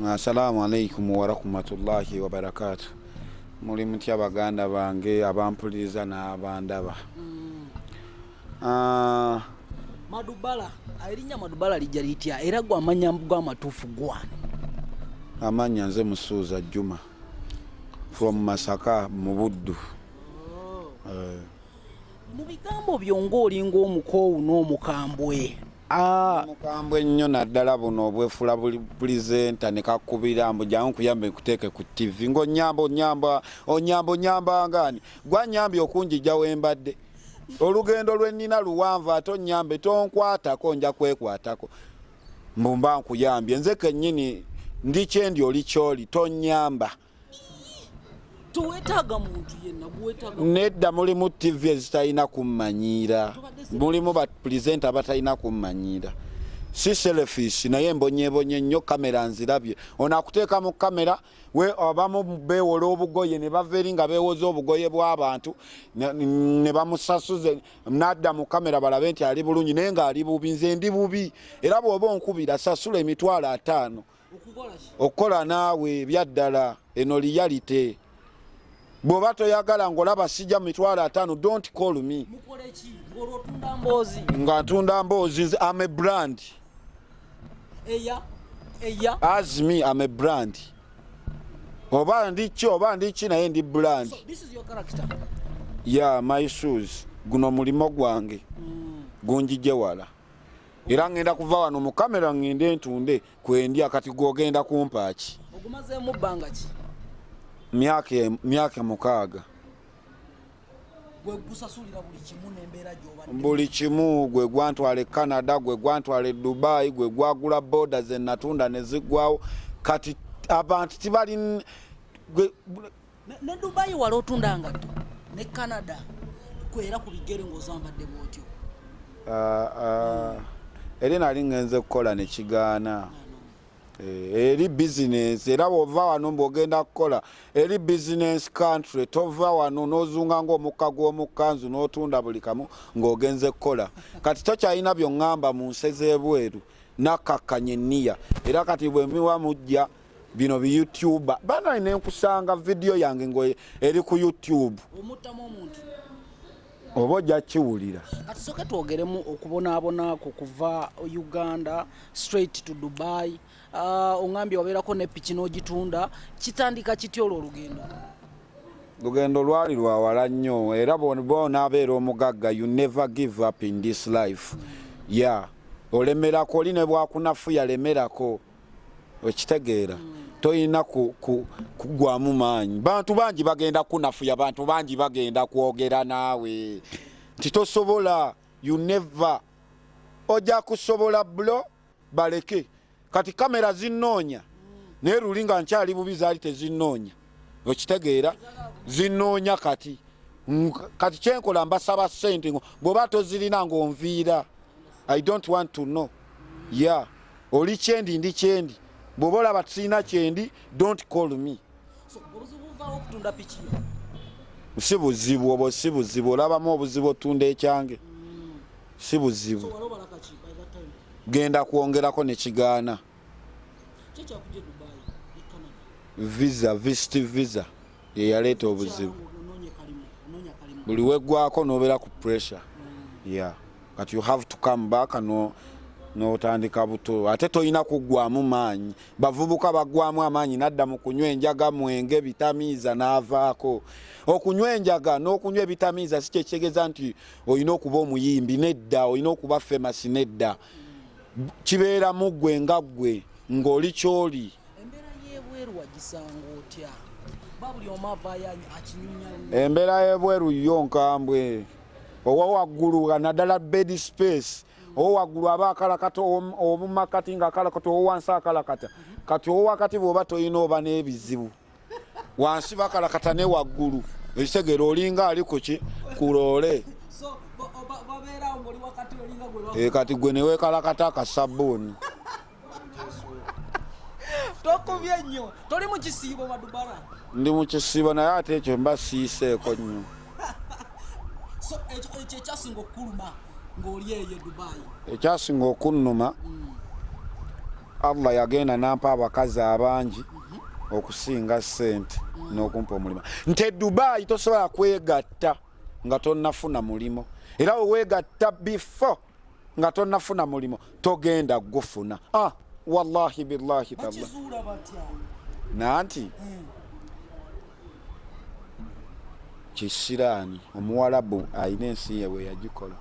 Assalamu alaikum wa rahmatullahi wa barakatuh. Muli mutya baganda bange abampuliriza n'abandaba. Madubala, alinya Madubala lijja litya era gwa amanya gw'amatuufu gwani. Amanya nze Musuuza Juma from Masaka mu Buddu. Mu bigambo byongo olinga omukoowu n'omukambwe. Mukambwe nnyo naddala buno obwefula buli pulizenta ne kakubira mbu jangu kuyambe kuteeke ku TV ngo onyambo ngani gwa nyambi okunjija wembadde olugendo lwennina luwanvu ato nyambe tonkwatako nja kwekwatako mbumba nkuyambye nze kennyini ndi kyendi oli kyoli tonyamba tuwetaaga muntu yenna guwetaaga nedda mulimu TV ezitalina kummanyira mulimu ba presenter batalina kummanyira si selfish naye mbonyebonye nnyo kamera nzirabye onakuteeka mu kamera we abamu beewola obugoye ne bava eri nga beewoza obugoye bw'abantu ne bamusasuze nadda mu kamera balabe nti ali bulungi naye ng'ali bubi nze ndi bubi era bw'oba onkubira sasula emitwalo 5 okukola naawe byaddala eno liyalite bw'oba toyagala ng'olaba sijja mu mitwalo 5 don't call me nga ntunda mboozi I'm a brand as me I'm a brand oba ndi naye ndi brand. So this is your character? Yeah, my shoes guno mulimo gwange gunjije wala era ngenda kuva wano mu kamera ngende ntunde kwendya kati gwogenda kumpaaki ogumaze mu bbanga ki myaka 6 gwe gusasulira buli kimu n'embeera gy'obadde buli kimu gwe gwantwale Canada gwe gwantwale Dubai gwe gwagula borders ennatunda ne zigwawo kati abantu tibali ne Dubai wala otunda ngatto ne Canada kwera ku bigere ng'ozambadde bwotyo eri nali ngenze kukola ne kigaana eri business era bw'ova wano mbw'ogenda kukola eri business country tova wano n'ozunga ng'omukka gw'omukkanzu n'otunda buli kamu ng'ogenze kukola kati tokyalina by'oŋŋamba mu nsi ez'ebweru nakkakkanya enniya era kati bwe mbiwa mujja bino bi YouTuber bana nenkusanga video yange ngo eri ku YouTube omuttamu omuntu oba ojja kiwulira kati soke twogeremu okubonaabona kuva Uganda straight to Dubai. Ongambye wabeerako ne piki n'ogitunda kitandika kityo lugendo lwali lwawala nnyo era bona abeera omugagga you never give up in this life yeah olemerako oli ne bwakunafu yalemerako okitegeera toyina kugwamu maanyi bantu bangi bagenda kunafuya bantu bangi bagenda kwogera naawe nti tosobola you never ojja kusobola blo baleke kati kamera zinnoonya naye lulinga nkyali bubi zaali tezinnoonya okitegeera zinnoonya kati kyenkola mbasaba ssente bw'oba tozirina ng'onviira I don't want to know yeah oli kyendi ndi kyendi bw'oba olaba tusirina kyendi don't call me si buzibu obwo si buzibu olabamu obuzibu otunda ekyange si buzibu genda kwongerako ne kigaana visa yeyaleeta obuzibu buli weggwako n'obeera ku pressure yeah but you have to come back n'otandika buto ate toyina kuggwamu maanyi bavubuka baggwamu amaanyi nadda mu kunywa enjaga mwenge bitamiiza n'avaako okunywa enjaga n'okunywa ebitamiiza si kyekitegeeza nti olina okuba omuyimbi nedda olina okuba famous nedda kibeera mu ggwe nga ggwe ng'oli kyoli embeera y'ebweru yo nkambwe owa waggulu naddala bed space owa waggulu aba akalakata omumakati nga akalakata owansi akalakata kati owakati bw'oba toyina oba n'ebizibu wansi bakalakata ne waggulu ekitegeera olinga ali ku loole kati gwe neweekalakata akasabbuuni tokubye nnyo toli mu kisiibo Madubala ndi mu kisiibo naye ate ekyo mba siiseeko nnyo so ekyo ekyasinga okuluma ng'oli eyo Dubai ekyasinga okunnuma Allah yagenda nampa abakazi abangi okusinga sente n'okumpa omulimu nti Dubai tosobola kwegatta nga tonnafuna mulimo era wewegatta before nga tonnafuna mulimo togenda gufuna wallahi billahi taala nanti kisirani omuwalabu ayina ensi yewe yagikola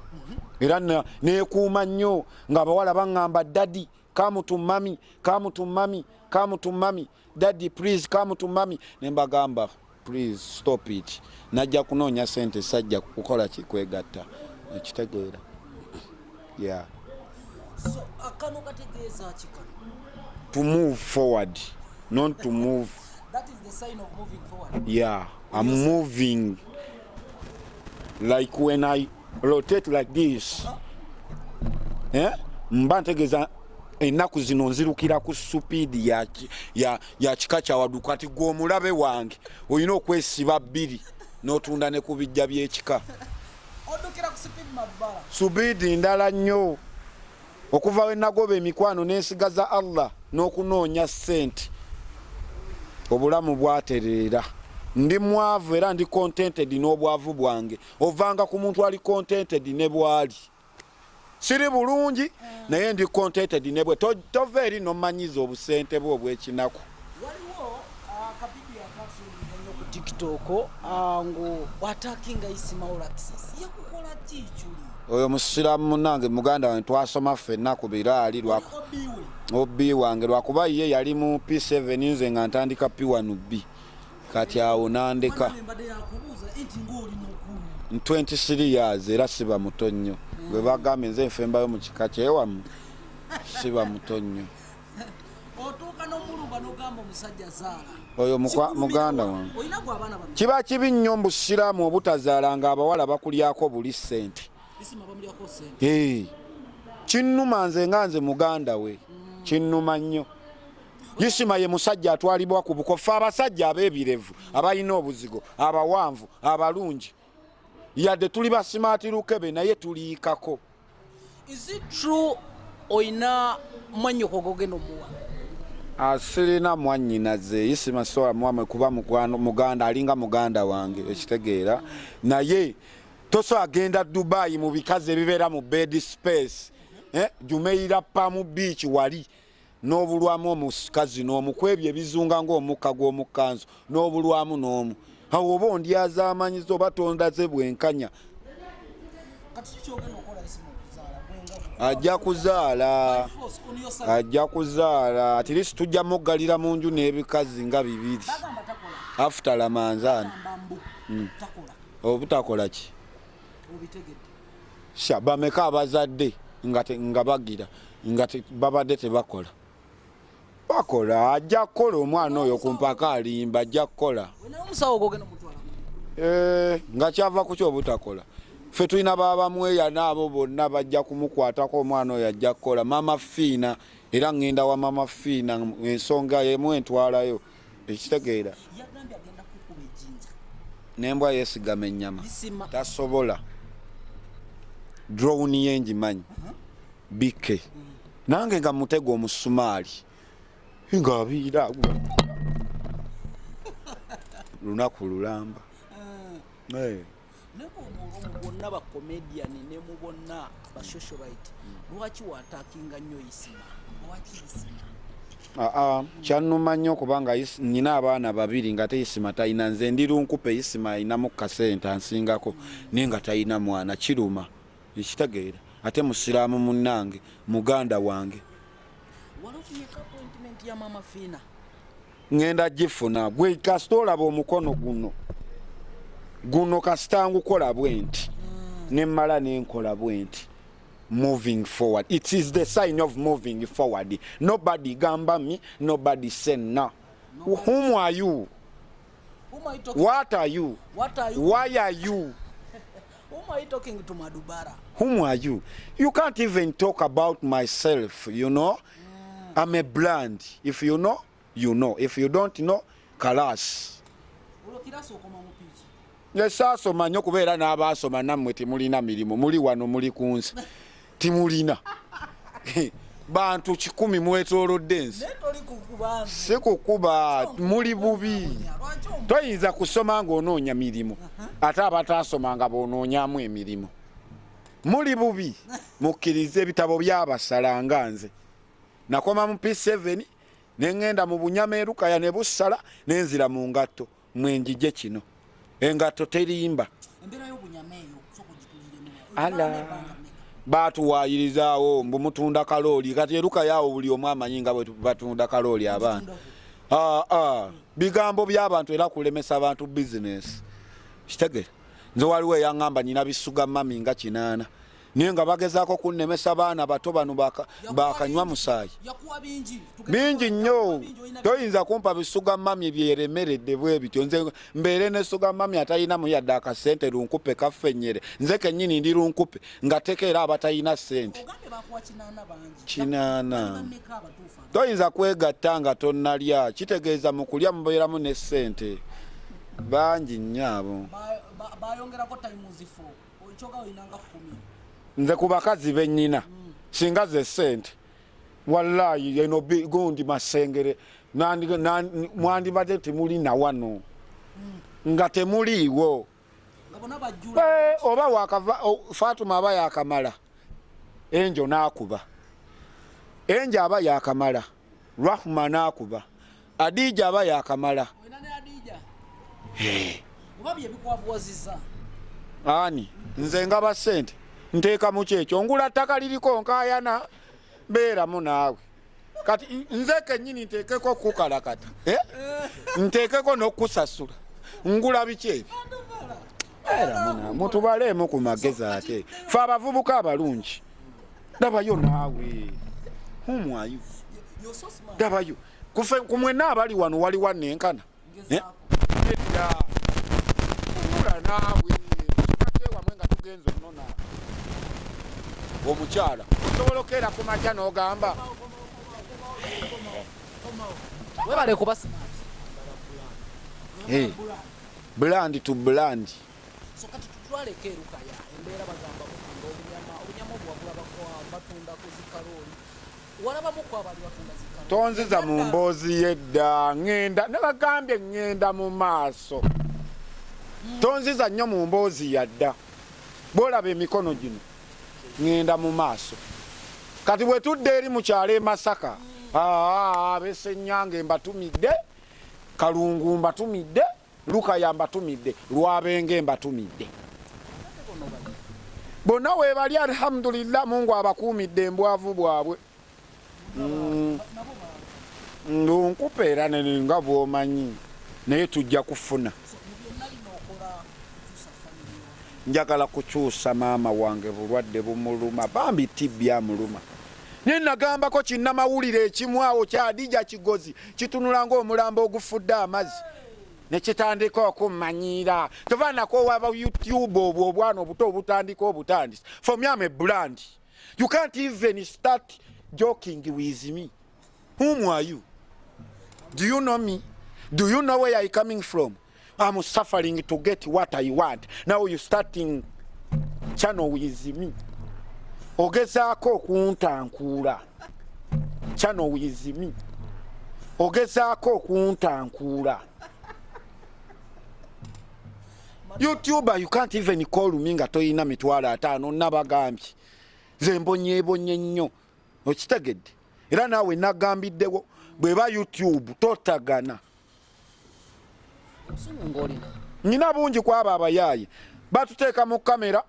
era nekuuma nnyo nga abawala baŋŋamba daddy come to mommy come to mommy come to mommy daddy please come to mommy nembagamba please stop it najja kunoonya sente sajja kukola kikwegatta ekitegeera yeah so akano kategeeza kika to move forward not to move that is the sign of moving forward yeah I'm moving like when I rotate like this mba ntegeeza ennaku zino nzirukira ku supidi ya kika kya waduka ati gwe omulabe wange olina okwesiba bbiri n'otunda ne ku bijja by'ekika odukira ku supidi Madubala supidi ndala nnyo okuva we nagoba emikwano n'ensigaza Allah n'okunoonya ssente obulamu bwatereera ndi mwavu era ndi contented n'obwavu bwange ovanga ku muntu ali contented ne bwali siri bulungi naye ndi contented ne bwe tova eri nomanyiza obusente bwe obw'ekinaku waliwo akavidiyo akafunga ku TikTok ngu watakinga Ismail Access yakukola Ichuli oyo musiramu munange muganda wange twasoma ffenna ku biraali obi wange lwakuba ye yali mu P7 nze nga ntandika P1B kati awo nandeka 23 years era siba muto nnyo bwe bagambye nze nfembayo mu kika kyewamu siba muto nnyo otuuka n'omulumba n'ogamba omusajja zaala oyo muganda wange kiba kibi nnyo mu busiraamu obutazaala nga abawala bakulyako buli ssente kinnuma nze nga nze muganda we kinnuma nnyo Isima ye musajja atwalibwa ku bukofa abasajja abeebirevu abalina obuzigo abawanvu abalungi yadde tuli ba smart lukebe naye tuliikako. Is it true oina mwanyo kogogeno muwa? Asirina mwanyinaze Isima soa mwame kuba muganda alinga muganda wange ekitegeera naye toso agenda Dubai mu bikaze bibera mu bed space jumeira pa mu beach wali n'obulwamu omukazi n'omukwebye bizunga ng'omukka gw'omukanzu n'obulwamu n'omu awo oba ondyaza amanyizo batondaze bwenkanya ajja kuzaala at least tujja muggalira mu nju n'ebikazi nga bibiri after lamanzaani obutakola ki bameka abazadde nga bagira nga babadde tebakola bakola ajja kukola omwana oyo ku mpaka alimba ajja kukola nga kyava ku kyobutakola ffe tulina babamweya n'abo bonna bajja kumukwatako omwana oyo ajja kukola maama fiina era ngenda wa maama fiina ensonga yemu entwalayo ekitegeera nembwa yesigama ennyama tasobola drone yenjimanyi bike nange nga mutego omusumaali nga abiira lunaku lulamba neko bonna ba comedian ne mubonna ba socialite lwaki watakinga nnyo Isima lwaki Isima kyannuma nnyo kubanga nina abaana babiri nga Isima talina nze ndi lunkupe Isima alina mu kasente ansingako naye nga talina mwana kiruma ekitegeera ate musiraamu munnange muganda wange walofunye appointment ya maama fiina ngenda gifuna gwe kasita olaba omukono guno kasita ngukola bwenti nemmala nenkola bwenti moving forward. It is the sign of moving forward. Nobody gamba me, nobody say no. Whom are you? Whom are you talking? What are you? What are you? Why are you? Whom are you talking to, Madubala? Whom are you? You can't even talk about myself, you know? I'm a brand. If you know, you know. If you don't know, kalas. Nesasoma nnyo kubeera n'abaasoma nammwe temulina mirimu muli wano muli kunsi timulina bantu 100 mwetoolodde nsi si kukuba muli bubi toyinza kusoma ng'onoonya mirimu ate abataasoma nga boonoonyamu emirimu muli bubi mukkirize ebitabo by'abasala nga nze nakoma mu P7 ne ngenda mu Bunyameerukaya ne Bussala nenzira mu ngatto mwenjije kino engatto terimba ala batuwayirizaawo mbu mutunda kalooli kati eruka yaawo buli omu amanyi nga bwe batunda kalooli abantu bigambo by'abantu era kulemesa abantu bizinesi kitegere nze waliwo eyaŋŋamba nina bisuga mami nga 8 naye nga bagezaako kunnemesa baana bato bano bakanywa musaayi bingi nnyo toyinza kumpa bisuga mami byeremeredde bwe bityo nze mbeere ne suga mami atalinamu yadde akasente lunkupe kaffennyere nze kennyini ndi lunkupe nga tekeera abatalina ssente 8 toyinza kwegatta nga tonnalya kitegeeza mu kulya mubeeramu ne ssente bangi nnyo abo nze ku bakazi bennyina singa ze ssente wallahi eno gundi masengere mwandibadde temuli na wano nga temuliiwo oba wakava Fatuma aba yakamala enjo n'akuba enjo aba yakamala Rahma n'akuba Adija aba yakamala ani nze nga ba ssente nteeka mu kyekyo ngula ttaka liriko nkaayana beeramu naawe kati nze kennyini nteekeko kukalakata nteekeko n'okusasula ngula biki ebyo beeramu naawe mutubaleemu ku magezi ate fe abavubuka abalungi dabayo naawe humwayo dabayo ku mwenna abali wano wali wannenkana edda ngula naawe kikatewamwe nga tugenza onona omukyala osobola okeera ku makya n'ogamba webale kuba brand to brand so kati tutwaleko erukaya embeera bagamba obunyama obwagulabako batunda ku zikarooli walabamuko abali batunda zikarooli tonziza mu mboozi yedda ngenda nabagambye ngenda mu maaso tonziza nnyo mu mboozi yadda boolaba emikono gino ngenda mu maaso kati bwe tudde eri mu kyalo e Masaka abesenyange mbatumidde Kalungu mbatumidde Lukaya mbatumidde Lwabenge mbatumidde bonna weebali alhamdulillah Mungu abakuumidde embwavu bwabwe nkupeera nga bw'omanyi naye tujja kufuna njagala kukyusa maama wange bulwadde bumuluma bambi tibya muluma naye nagambako kinnamawulire ekimu awo kya Adija Kigozi kitunula ng'omulambo ogufudde amazzi ne kitandika okummanyira tovanako waba YouTube obwo obwana obuto obutandika obutandisi for me I'm a brand you can't even start joking with me whom are you do you know me do you know where I coming from I'm suffering to get what I want. Now you starting channel with me. Ogezaako kuntankula. Channel with me. Ogezaako kuntankula. YouTuber, you can't even call me nga toyina mitwalo 5 nabagambye. Ze mbonye nnyo. Okitegedde. Era naawe nagambiddewo bweba YouTube totagana. Nina bungi kwaba abayaayi batuteeka mu kamera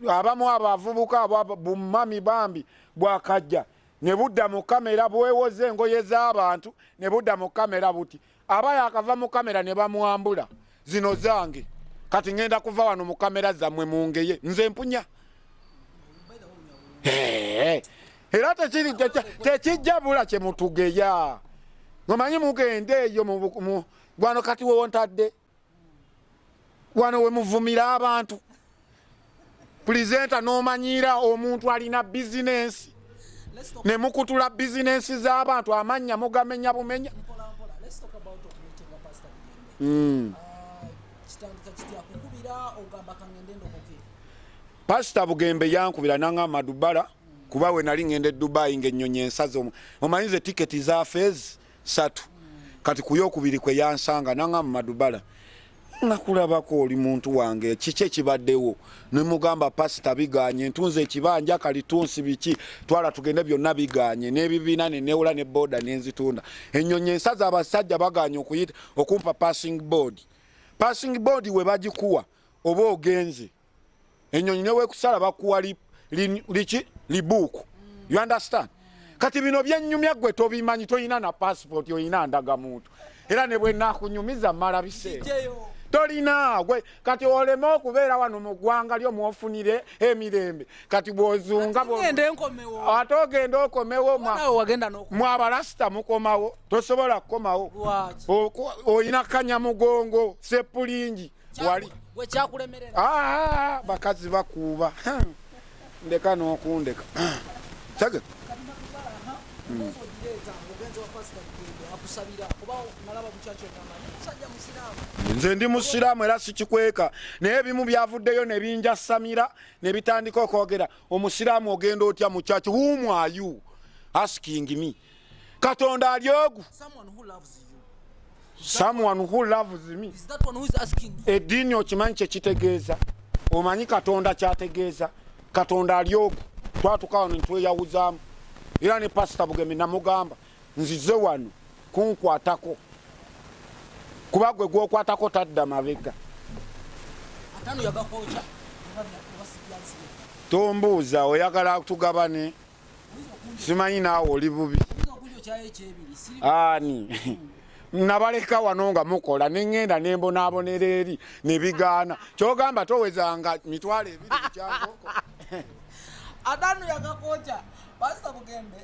abamu abavubuka bumami bambi bwakajja ne budda mu kamera bwewoze engoye z'abantu ne budda mu kamera buti abaya akava mu kamera ne bamuambula zino zange kati ngenda kuva wano mu kamera zammwe mungeye nze mpunya era tekijja bula kye mutugeya ngomanyi mugende eyo mu wano kati wontadde wano we muvumira abantu presenter n'omanyira omuntu alina business ne mukutula business z'abantu amanya mugamenya bumenya Pastor Bugembe yankubira nanga Madubala kuba we nali ngende Dubai ng'ennyonyi ensazo omanyize tiketi za fezi 3 kati kuyokubiri kwe yansanga nanga mu Madubala nakulabako oli muntu wange kiki kibaddewo ne mugamba pasita biganye ntunze ekibanja kalitunsi biki twala tugende byonna biganye n'ebibiina ne neula ne boda n'enzitunda ennyonyi ensaza abasajja baganye okuyita okumpa passing board we bagikuwa oba ogenze ennyonyi newe kusala bakuwa libuku you understand kati bino byennyumya gwe tobimanyi toyina na passport oyina ndaga muntu era ne bwe nakunyumiza mala biseera tolina gwe kati oleme okubeera wano mu ggwanga lyo mwofunire emirembe kati bwozunga ate ogenda okomewo mwabalasita mukomawo tosobola kukomawo oyina kanyamugongo sepulingi wali bakazi bakuuba ndeka n'okundeka tage nze ndi musiraamu era sikikweka naye ebimu byavuddeyo ne binja samira ne bitandika okwogera omusiraamu ogenda otya mu church whom are you asking me katonda ali ogu someone who loves me is that one who is asking eddiini okimanyi kyekitegeeza omanyi katonda kyategeeza katonda ali ogu twatuka wano ntweyawuzaamu era ne pasita Bugembe namugamba nzize wano kunkwatako kuba gwe gwokwatako tadda mabega tombuuza oyagala tugabane simanyi naawe oli bubi ani nabaleka wano nga mukola neŋŋenda nembonaabonera eri ne bigaana kyogamba towezanga mitwalo 2 kyangoko Adanu yakakocha Pastor Bugembe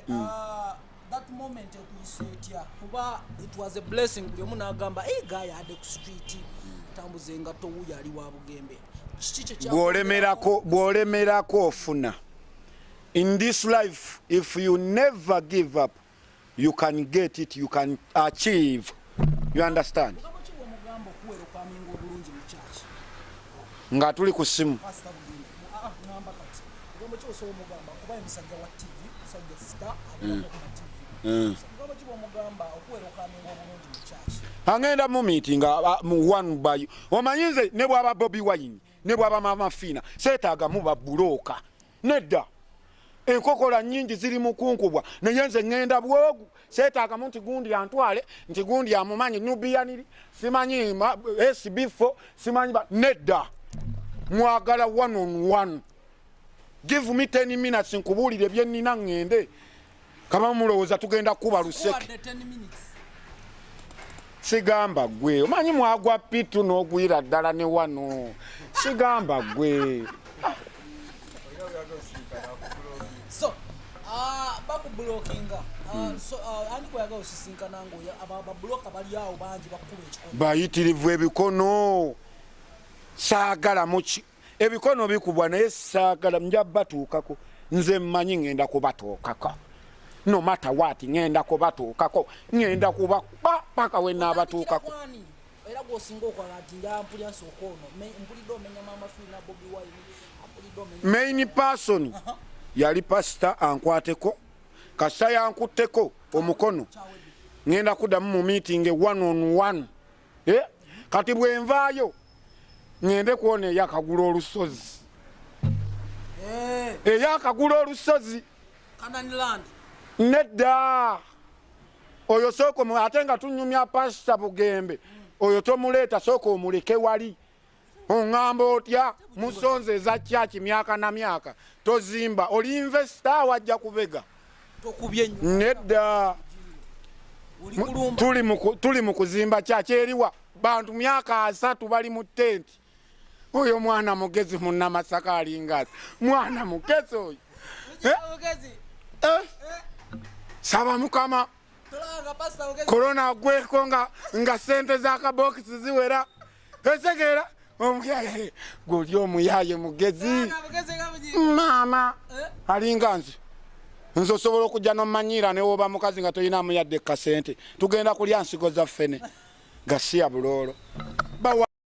that moment okuyisetya kuba it was a blessing byo munagamba guy had the street tambuzenga to yali wa Bugembe bwolemerako ofuna in this life if you never give up you can get it you can achieve you understand nga tuli ku simu angenda mu meeting mu one by omanyize ne bwaba Bobi Wine ne bwaba Mama Fiina seetaaga mu babuloka nedda enkokola nnyingi ziri mu kunkubwa naye nze ngenda bwogu seetaaga mu nti gundi antwale nti gundi amumanyi nubiyaniri simanyi SB4 simanyi nedda mwagala one on one. Give me 10 minutes nkubuulire bye nnina ngende kama mulowooza tugenda kuba luseke sigamba gwe omanyi mwagwa pitu n'ogwira ddala ne wano sigamba gwe so bakubulokinga so ani koyaga osisinkana ngo ababuloka bali awo bangi bakulu ekikono bayitirivu ebikono saagala muki ebikono bikubwa naye saagala nja batuukako nze mmanyi ngenda kubatuukako no matter what ngenda kubatuukako ngenda kuba paka we n'abatuukako era gwosinga okwala ati ngampulya sokono mpulido menya Mama Fiina Bobi Wine ampulido menya main person yali pastor ankwateko kasa yankutteko omukono ngenda kuddamu mu meeting one on one kati bwenvaayo ngende kuona yakagula olusozi yakagula olusozi Kananiland nedda oyo soko ate nga tunyumya Pastor Bugembe oyo tomuleeta soko omuleke wali ongamba otya musonze za church myaka na myaka tozimba oli investor wajja kubega tokubye nedda tuli mu kuzimba church eriwa bantu myaka 3 bali mu tent oyo mwana mugezi munna Masaka alingazi mwana mugezi oyo saba mukama corona gweko nga sente za kabokisi ziwera esegera omuyaye guli omuyaye mugezi mama alinganzi nzo sobola okujja nomanyira ne woba mukazi nga toyina muyadde kasente tugenda kulya nsigo za fene gasiya bulolo bawa